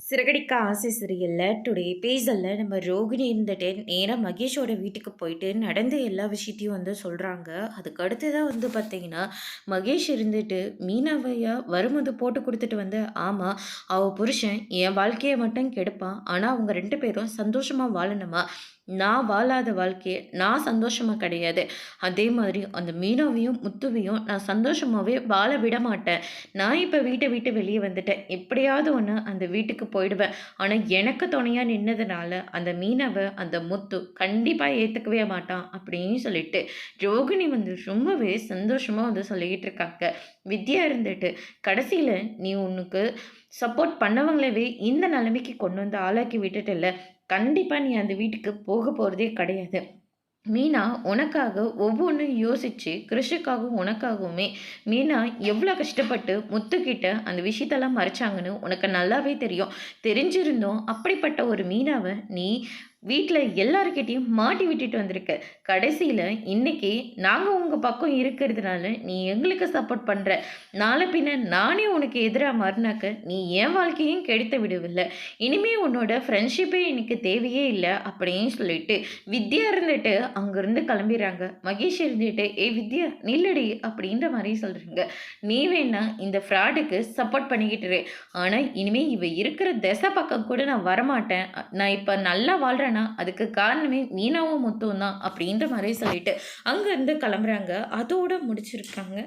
சிறகடிக்க ஆசை சீரியலில் டுடே பேசலில் நம்ம ரோகிணி இருந்துட்டு நேராக மகேஷோட வீட்டுக்கு போயிட்டு நடந்த எல்லா விஷயத்தையும் சொல்கிறாங்க. அதுக்கு அடுத்ததாக பார்த்தீங்கன்னா, மகேஷ் இருந்துட்டு மீனாவையா வரும்போது போட்டு கொடுத்துட்டு ஆமாம், அவள் புருஷன் என் வாழ்க்கையை மட்டும் கெடுப்பான், ஆனால் அவங்க 2 பேரும் சந்தோஷமாக வாழணுமா, நான் வாழாத வாழ்க்கையை நான் சந்தோஷமாக கிடையாது. அதே மாதிரி அந்த மீனாவையும் முத்துவையும் நான் சந்தோஷமாகவே வாழ விட மாட்டேன். நான் இப்போ வீட்டை விட்டு வெளியே வந்துட்டேன். எப்படியாவது ஒன்று அந்த வீட்டுக்கு போயிடுவேன். ஆனால் எனக்கு துணையாக நின்னதுனால அந்த மீனாவை அந்த முத்து கண்டிப்பாக ஏற்றுக்கவே மாட்டான் அப்படின்னு சொல்லிட்டு ரோகிணி ரொம்பவே சந்தோஷமாக சொல்லிக்கிட்டு இருக்காங்க. வித்யா இருந்துட்டு கடைசியில் நீ உனக்கு சப்போர்ட் பண்ணவங்களவே இந்த நிலைமைக்கு கொண்டு வந்து ஆளாக்கி விட்டுட்டல, கண்டிப்பாக நீ அந்த வீட்டுக்கு போக போகிறதே கிடையாது. மீனா உனக்காக ஒவ்வொன்றும் யோசிச்சு கிருஷுக்காகவும் உனக்காகவுமே மீனா எவ்வளோ கஷ்டப்பட்டு முத்துக்கிட்ட அந்த விஷயத்தெல்லாம் மறைச்சாங்கன்னு உனக்கு நல்லாவே தெரியும். தெரிஞ்சிருந்தோம் அப்படிப்பட்ட ஒரு மீனாவை நீ வீட்டில் எல்லாருக்கிட்டையும் மாட்டி விட்டுட்டு வந்திருக்க. கடைசியில் இன்னைக்கு நாங்கள் உங்கள் பக்கம் இருக்கிறதுனால நீ எங்களுக்கு சப்போர்ட் பண்ணுற, நாளை பின்ன நானே உனக்கு எதிராக மாறினாக்க நீ என் வாழ்க்கையும் கெடுத்து விடுவில்லை. இனிமே உன்னோட ஃப்ரெண்ட்ஷிப்பே எனக்கு தேவையே இல்லை அப்படின்னு சொல்லிட்டு வித்யா இருந்துட்டு அங்கேருந்து கிளம்பிடுறாங்க. மகேஷ் இருந்துட்டு வித்யா நில்லடி அப்படின்ற மாதிரி சொல்கிறீங்க. நீ வேணா இந்த ஃப்ராடுக்கு சப்போர்ட் பண்ணிக்கிட்டு, ஆனால் இனிமேல் இவ இருக்கிற திசை பக்கம் கூட நான் வரமாட்டேன். நான் இப்போ நல்லா வாழ்கிறேன், அதுக்கு காரணமே மீனாவும் முத்துவும் தான் அப்படின்ற மாதிரி சொல்லிட்டு அங்கேருந்து கிளம்புறாங்க. அதோட முடிச்சிருக்காங்க.